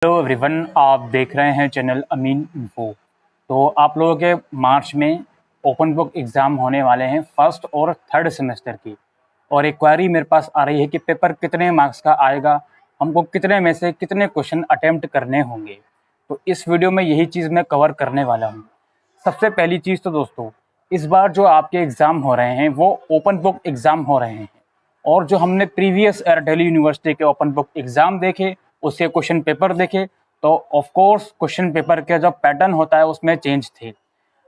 Hello everyone, आप देख रहे हैं चैनल अमीन इन्फो। तो आप लोगों के मार्च में ओपन बुक एग्ज़ाम होने वाले हैं फर्स्ट और थर्ड सेमेस्टर की। और एक क्वेरी मेरे पास आ रही है कि पेपर कितने मार्क्स का आएगा, हमको कितने में से कितने क्वेश्चन अटेम्प्ट करने होंगे। तो इस वीडियो में यही चीज़ मैं कवर करने वाला हूँ। सबसे पहली चीज़ तो दोस्तों, इस बार जो आपके एग्ज़ाम हो रहे हैं वो ओपन बुक एग्ज़ाम हो रहे हैं। और जो हमने प्रीवियस ईयर दिल्ली यूनिवर्सिटी के ओपन बुक एग्ज़ाम देखे, उसके क्वेश्चन पेपर देखे, तो ऑफ कोर्स क्वेश्चन पेपर के जो पैटर्न होता है उसमें चेंज थे।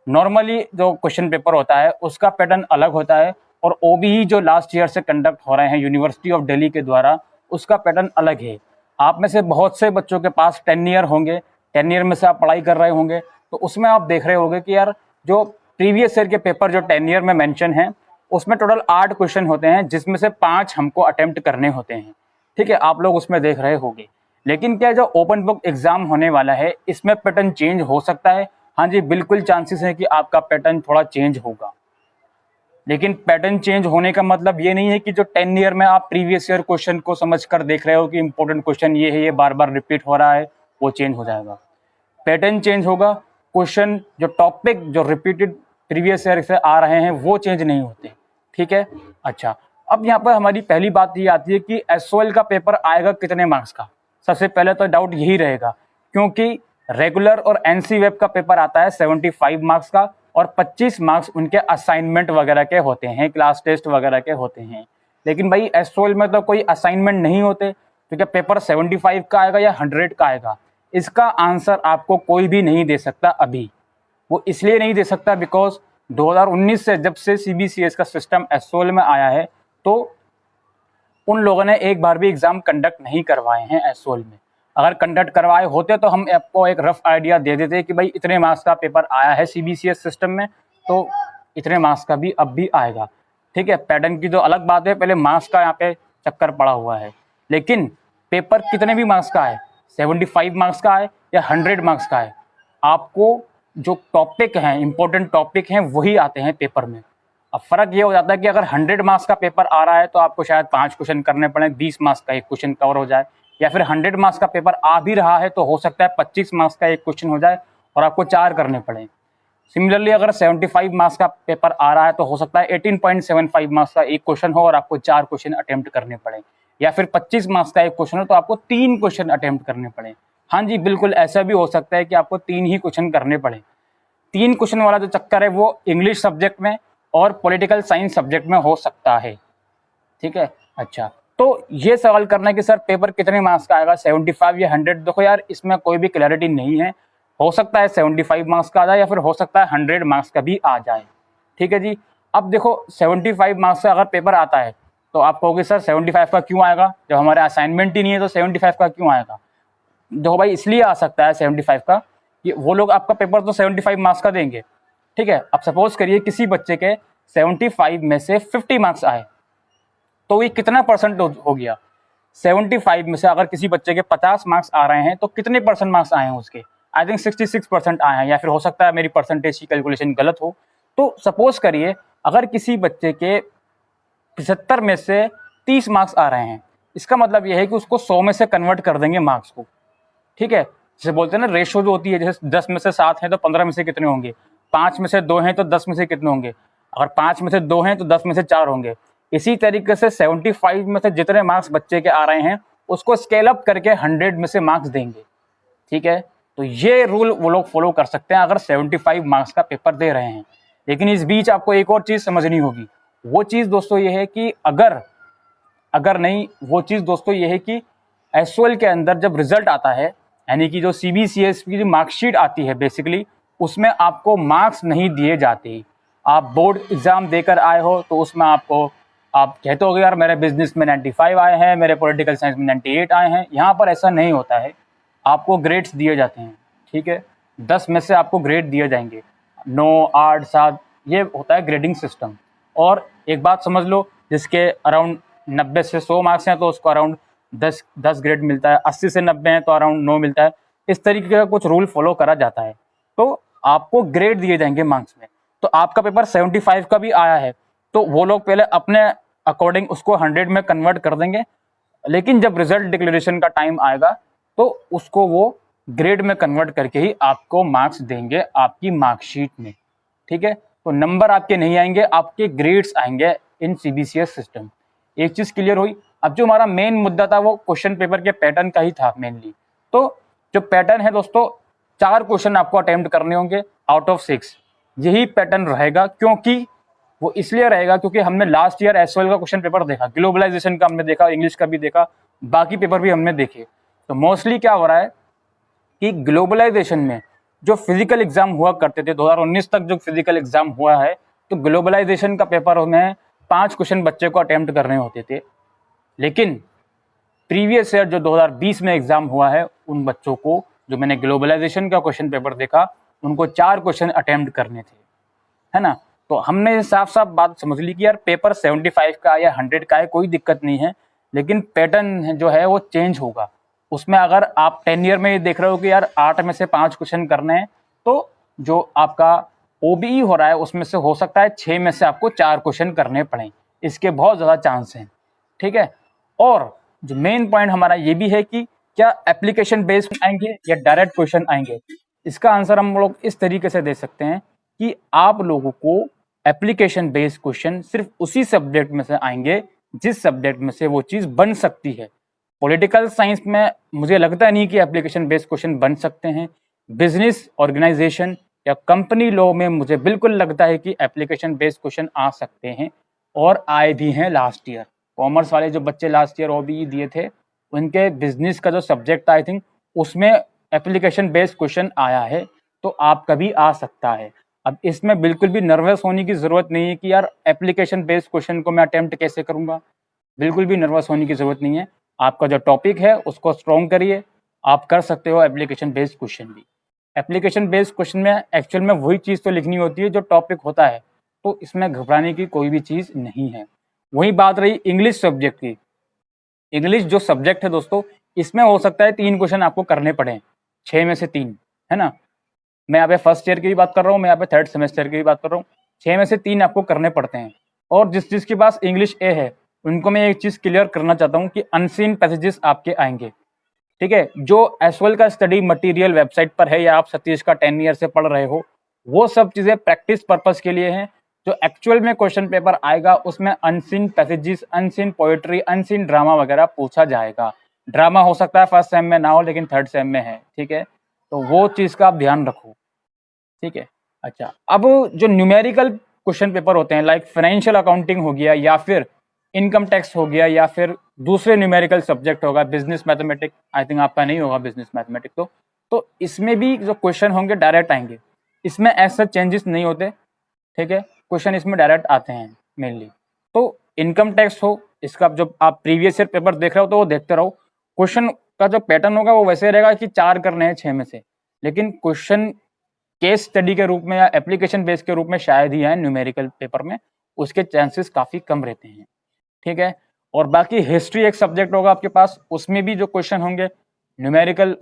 नॉर्मली जो क्वेश्चन पेपर होता है उसका पैटर्न अलग होता है, और ओबीई जो लास्ट ईयर से कंडक्ट हो रहे हैं यूनिवर्सिटी ऑफ दिल्ली के द्वारा, उसका पैटर्न अलग है। आप में से बहुत से बच्चों के पास 10 ईयर होंगे, 10 ईयर में से आप पढ़ाई कर रहे होंगे, तो उसमें आप देख रहे होंगे कि यार जो प्रीवियस ईयर के पेपर जो 10 ईयर में मेंशन है उसमें टोटल 8 क्वेश्चन होते हैं, जिसमें से 5 हमको अटेम्प्ट करने होते हैं। ठीक है, आप लोग उसमें देख रहे होंगे। लेकिन क्या जो ओपन बुक एग्जाम होने वाला है इसमें पैटर्न चेंज हो सकता है। हाँ जी, बिल्कुल चांसेस है कि आपका पैटर्न थोड़ा चेंज होगा। लेकिन पैटर्न चेंज होने का मतलब ये नहीं है कि जो 10 ईयर में आप प्रीवियस ईयर क्वेश्चन को समझकर देख रहे हो कि इंपॉर्टेंट क्वेश्चन ये है, ये बार बार रिपीट हो रहा है, वो चेंज हो जाएगा। पैटर्न चेंज होगा, क्वेश्चन जो टॉपिक जो रिपीटेड प्रीवियस ईयर से आ रहे हैं वो चेंज नहीं होते। ठीक है, अच्छा, अब यहाँ पर हमारी पहली बात ये आती है कि एसओएल का पेपर आएगा कितने मार्क्स का। सबसे पहले तो डाउट यही रहेगा, क्योंकि रेगुलर और एनसी वेब का पेपर आता है 75 मार्क्स का, और 25 मार्क्स उनके असाइनमेंट वगैरह के होते हैं, क्लास टेस्ट वगैरह के होते हैं। लेकिन भाई एसओएल में तो कोई असाइनमेंट नहीं होते, तो क्या पेपर 75 का आएगा या 100 का आएगा, इसका आंसर आपको कोई भी नहीं दे सकता अभी। वो इसलिए नहीं दे सकता बिकॉज 2019 से जब से सीबीसीएस का सिस्टम एसओएल में आया है, तो उन लोगों ने एक बार भी एग्जाम कंडक्ट नहीं करवाए हैं एसओएल में। अगर कंडक्ट करवाए होते तो हम आपको एक रफ आइडिया दे देते कि भाई इतने मार्क्स का पेपर आया है सीबीसीएस सिस्टम में, तो इतने मार्क्स का भी अब भी आएगा। ठीक है, पैटर्न की तो अलग बात है, पहले मार्क्स का यहाँ पे चक्कर पड़ा हुआ है। लेकिन पेपर कितने भी मार्क्स का है, 75 मार्क्स का है या 100 मार्क्स का है, आपको जो टॉपिक हैं, इंपॉर्टेंट टॉपिक हैं, वही आते हैं पेपर में। अब फर्क ये हो जाता है कि अगर 100 मार्क्स का पेपर आ रहा है तो आपको शायद 5 क्वेश्चन करने पड़े, 20 मार्क्स का एक क्वेश्चन कवर हो जाए, या फिर 100 मार्क्स का पेपर आ भी रहा है तो हो सकता है 25 मार्क्स का एक क्वेश्चन हो जाए और आपको 4 करने पड़े। सिमिलरली अगर 75 मार्क्स का पेपर आ रहा है तो हो सकता है 18.75 मार्क्स का एक क्वेश्चन हो और आपको 4 क्वेश्चन अटेम्प्ट करने पड़े, या फिर 25 मार्क्स का एक क्वेश्चन हो तो आपको 3 क्वेश्चन अटेम्प्ट करने पड़े। हाँ जी, बिल्कुल ऐसा भी हो सकता है कि आपको 3 ही क्वेश्चन करने पड़े। 3 क्वेश्चन वाला जो चक्कर है वो इंग्लिश सब्जेक्ट में और पॉलिटिकल साइंस सब्जेक्ट में हो सकता है। ठीक है, अच्छा, तो ये सवाल करना है कि सर पेपर कितने मार्क्स का आएगा, 75 या 100, देखो यार इसमें कोई भी क्लैरिटी नहीं है। हो सकता है 75 मार्क्स का आ जाए या फिर हो सकता है 100 मार्क्स का भी आ जाए। ठीक है जी, अब देखो 75 मार्क्स का अगर पेपर आता है तो आप कहोगे सर 75 का क्यों आएगा, जब हमारे असाइनमेंट ही नहीं है तो 75 का क्यों आएगा। देखो भाई, इसलिए आ सकता है 75 का कि वो लोग आपका पेपर तो 75 मार्क्स का देंगे। ठीक है, अब सपोज करिए किसी बच्चे के 75 में से 50 मार्क्स आए, तो ये कितना परसेंट हो गया। 75 में से अगर किसी बच्चे के 50 मार्क्स आ रहे हैं तो कितने परसेंट मार्क्स आए हैं उसके, आई थिंक 66% आए हैं, या फिर हो सकता है मेरी परसेंटेज की कैलकुलेशन गलत हो। तो सपोज करिए अगर किसी बच्चे के 75 में से 30 मार्क्स आ रहे हैं, इसका मतलब यह है कि उसको 100 में से कन्वर्ट कर देंगे मार्क्स को। ठीक है, जैसे बोलते हैं ना रेशो जो होती है, जैसे 10 में से 7 हैं तो 15 में से कितने होंगे, 5 में से 2 हैं तो 10 में से कितने होंगे, अगर 5 में से 2 हैं तो 10 में से 4 होंगे। इसी तरीके से 75 में से जितने मार्क्स बच्चे के आ रहे हैं उसको स्केल अप करके 100 में से मार्क्स देंगे। ठीक है, तो ये रूल वो लोग फॉलो कर सकते हैं अगर 75 मार्क्स का पेपर दे रहे हैं। लेकिन इस बीच आपको एक और चीज़ समझनी होगी, वो चीज़ दोस्तों ये है कि वो चीज़ दोस्तों ये है कि एसओएल के अंदर जब रिजल्ट आता है, यानी कि जो सीबीसीएस की मार्कशीट आती है बेसिकली, उसमें आपको मार्क्स नहीं दिए जाते। आप बोर्ड एग्जाम देकर आए हो तो उसमें आप कहते हो यार मेरे बिजनेस में 95 आए हैं, मेरे पॉलिटिकल साइंस में 98 आए हैं। यहाँ पर ऐसा नहीं होता है, आपको ग्रेड्स दिए जाते हैं। ठीक है, 10 में से आपको ग्रेड दिए जाएंगे, 9, 8, 7, ये होता है ग्रेडिंग सिस्टम। और एक बात समझ लो, जिसके अराउंड 90 से 100 मार्क्स हैं तो उसको अराउंड 10 ग्रेड मिलता है, 80 से 90 है तो अराउंड 9 मिलता है। इस तरीके का कुछ रूल फॉलो करा जाता है, तो आपको ग्रेड दिए जाएंगे मार्क्स में। तो आपका पेपर 75 का भी आया है तो वो लोग पहले अपने अकॉर्डिंग उसको 100 में कन्वर्ट कर देंगे, लेकिन जब रिजल्ट डिक्लेरेशन का टाइम आएगा तो उसको वो ग्रेड में कन्वर्ट करके ही आपको मार्क्स देंगे आपकी मार्कशीट में। ठीक है, तो नंबर आपके नहीं आएंगे, आपके ग्रेड्स आएंगे इन सीबीसीएस सिस्टम। एक चीज क्लियर हुई। अब जो हमारा मेन मुद्दा था वो क्वेश्चन पेपर के पैटर्न का ही था मेनली। तो जो पैटर्न है दोस्तों, 4 क्वेश्चन आपको अटेम्प्ट करने होंगे आउट ऑफ 6। यही पैटर्न रहेगा, क्योंकि वो इसलिए रहेगा क्योंकि हमने लास्ट ईयर एसवाइएल का क्वेश्चन पेपर देखा, ग्लोबलाइजेशन का हमने देखा, इंग्लिश का भी देखा, बाकी पेपर भी हमने देखे। तो मोस्टली क्या हो रहा है कि ग्लोबलाइजेशन में जो फिजिकल एग्जाम हुआ करते थे 2019 तक, जो फिजिकल एग्जाम हुआ है, तो ग्लोबलाइजेशन का पेपर में 5 क्वेश्चन बच्चे को अटेम्प्ट करने होते थे। लेकिन प्रीवियस ईयर जो 2020 में एग्जाम हुआ है, उन बच्चों को, जो मैंने ग्लोबलाइजेशन का क्वेश्चन पेपर देखा, उनको 4 क्वेश्चन अटेम्प्ट करने थे, है ना। तो हमने साफ साफ बात समझ ली कि यार पेपर 75 का या 100 का है, कोई दिक्कत नहीं है, लेकिन पैटर्न जो है वो चेंज होगा। उसमें अगर आप 10 ईयर में देख रहे हो कि यार 8 में से 5 क्वेश्चन करने हैं, तो जो आपका ओबीई हो रहा है उसमें से हो सकता है 6 में से आपको 4 क्वेश्चन करने पड़े, इसके बहुत ज़्यादा चांस हैं। ठीक है, और जो मेन पॉइंट हमारा ये भी है कि क्या एप्लीकेशन बेस्ड आएंगे या डायरेक्ट क्वेश्चन आएंगे। इसका आंसर हम लोग इस तरीके से दे सकते हैं कि आप लोगों को एप्लीकेशन बेस्ड क्वेश्चन सिर्फ उसी सब्जेक्ट में से आएंगे जिस सब्जेक्ट में से वो चीज़ बन सकती है। पॉलिटिकल साइंस में मुझे लगता नहीं कि एप्लीकेशन बेस्ड क्वेश्चन बन सकते हैं। बिजनेस ऑर्गेनाइजेशन या कंपनी लॉ में मुझे बिल्कुल लगता है कि एप्लीकेशन बेस्ड क्वेश्चन आ सकते हैं, और आए भी हैं लास्ट ईयर। कॉमर्स वाले जो बच्चे लास्ट ईयर ओबीई दिए थे, उनके बिजनेस का जो सब्जेक्ट था आई थिंक उसमें एप्लीकेशन बेस्ड क्वेश्चन आया है, तो आपका भी आ सकता है। अब इसमें बिल्कुल भी नर्वस होने की ज़रूरत नहीं है कि यार एप्लीकेशन बेस्ड क्वेश्चन को मैं अटेम्प्ट कैसे करूँगा, बिल्कुल भी नर्वस होने की ज़रूरत नहीं है। आपका जो टॉपिक है उसको स्ट्रॉन्ग करिए, आप कर सकते हो एप्लीकेशन बेस्ड क्वेश्चन भी। एप्लीकेशन बेस्ड क्वेश्चन में एक्चुअल में वही चीज़ तो लिखनी होती है जो टॉपिक होता है, तो इसमें घबराने की कोई भी चीज़ नहीं है। वही बात रही इंग्लिश सब्जेक्ट की। इंग्लिश जो सब्जेक्ट है दोस्तों, इसमें हो सकता है 3 क्वेश्चन आपको करने पड़े, 6 में से 3, है ना। मैं यहाँ पे फर्स्ट ईयर की भी बात कर रहा हूँ, मैं यहाँ पे थर्ड सेमेस्टर की भी बात कर रहा हूँ। 6 में से 3 आपको करने पड़ते हैं। और जिसके पास इंग्लिश ए है, उनको मैं एक चीज़ क्लियर करना चाहता हूँ कि अनसीन पैसेजेस आपके आएंगे। ठीक है, जो एसवाइएल का स्टडी मटेरियल वेबसाइट पर है या आप सतीश का 10 ईयर से पढ़ रहे हो, वो सब चीज़ें प्रैक्टिस पर्पस के लिए हैं। जो एक्चुअल में क्वेश्चन पेपर आएगा उसमें unseen passages, unseen poetry, unseen drama वगैरह पूछा जाएगा। ड्रामा हो सकता है फर्स्ट सेम में ना हो, लेकिन थर्ड सेम में है। ठीक है, तो वो चीज़ का आप ध्यान रखो। ठीक है, अच्छा, अब जो न्यूमेरिकल क्वेश्चन पेपर होते हैं, लाइक फाइनेंशियल अकाउंटिंग हो गया, या फिर इनकम टैक्स हो गया, या फिर दूसरे न्यूमेरिकल सब्जेक्ट होगा, बिजनेस मैथमेटिक्स, आई थिंक आपका नहीं होगा बिजनेस मैथमेटिक्स, तो इसमें भी जो क्वेश्चन होंगे डायरेक्ट आएंगे। इसमें ऐसा चेंजेस नहीं होते। ठीक है, क्वेश्चन इसमें डायरेक्ट आते हैं मेनली। तो इनकम टैक्स हो, इसका जो आप प्रीवियस ईयर पेपर देख रहे हो तो वो देखते रहो। क्वेश्चन का जो पैटर्न होगा वो वैसे रहेगा कि 4 करने हैं 6 में से, लेकिन क्वेश्चन केस स्टडी के रूप में या एप्लीकेशन बेस के रूप में शायद ही आए न्यूमेरिकल पेपर में, उसके चांसेस काफ़ी कम रहते हैं। ठीक है, और बाकी हिस्ट्री एक सब्जेक्ट होगा आपके पास, उसमें भी जो क्वेश्चन होंगे न्यूमेरिकल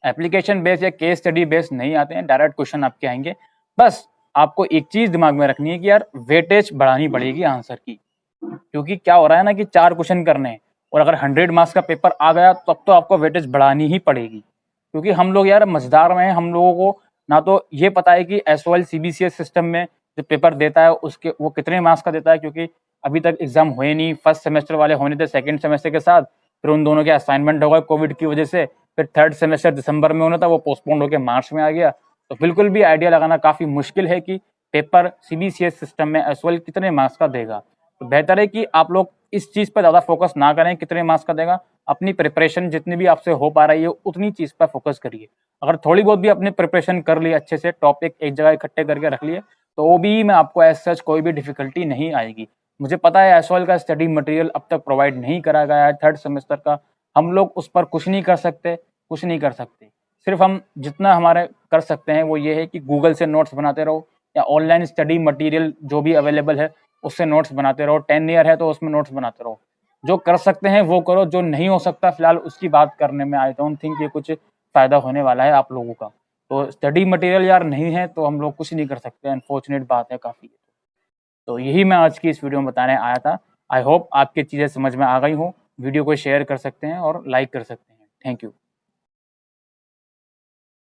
एप्लीकेशन बेस या केस स्टडी बेस नहीं आते हैं, डायरेक्ट क्वेश्चन आपके आएंगे। बस आपको एक चीज दिमाग में रखनी है कि यार वेटेज बढ़ानी पड़ेगी आंसर की, क्योंकि क्या हो रहा है ना कि 4 क्वेश्चन करने हैं, और अगर 100 मार्क्स का पेपर आ गया तब तो आपको वेटेज बढ़ानी ही पड़ेगी। क्योंकि हम लोग यार मजेदार में हैं, हम लोगों को ना तो ये पता है कि एसओएल सीबीसीएस सिस्टम में जो पेपर देता है उसके वो कितने मार्क्स का देता है, क्योंकि अभी तक एग्जाम हुए नहीं। फर्स्ट सेमेस्टर वाले होने थे सेकंड सेमेस्टर के साथ, फिर उन दोनों के असाइनमेंट हो गए कोविड की वजह से, फिर थर्ड सेमेस्टर दिसंबर में होना था, वो पोस्टपोन्ड होकर मार्च में आ गया। तो बिल्कुल भी आइडिया लगाना काफ़ी मुश्किल है कि पेपर सीबीसीएस सिस्टम में एसओएल कितने मार्क्स का देगा। तो बेहतर है कि आप लोग इस चीज़ पर ज़्यादा फोकस ना करें कितने मार्क्स का देगा, अपनी प्रिपरेशन जितनी भी आपसे हो पा रही है उतनी चीज़ पर फोकस करिए। अगर थोड़ी बहुत भी अपनी प्रिपरेशन कर ली अच्छे से, टॉपिक एक जगह इकट्ठे करके रख लिए, तो ओबीई में आपको एज सच कोई भी डिफिकल्टी नहीं आएगी। मुझे पता है एसओएल का स्टडी मटेरियल अब तक प्रोवाइड नहीं करा गया है थर्ड सेमेस्टर का, हम लोग उस पर कुछ नहीं कर सकते, कुछ नहीं कर सकते। सिर्फ हम जितना हमारे कर सकते हैं वो ये है कि गूगल से नोट्स बनाते रहो, या ऑनलाइन स्टडी मटेरियल जो भी अवेलेबल है उससे नोट्स बनाते रहो। 10 ईयर है तो उसमें नोट्स बनाते रहो। जो कर सकते हैं वो करो, जो नहीं हो सकता फिलहाल उसकी बात करने में आई डोंट थिंक ये कुछ फ़ायदा होने वाला है आप लोगों का। तो स्टडी मटेरियल यार नहीं है तो हम लोग कुछ नहीं कर सकते, अनफॉर्चुनेट बात है काफ़ी। तो यही मैं आज की इस वीडियो में बताने आया था। आई होप आपकी चीज़ें समझ में आ गई हो। वीडियो को शेयर कर सकते हैं और लाइक कर सकते हैं। Thank you.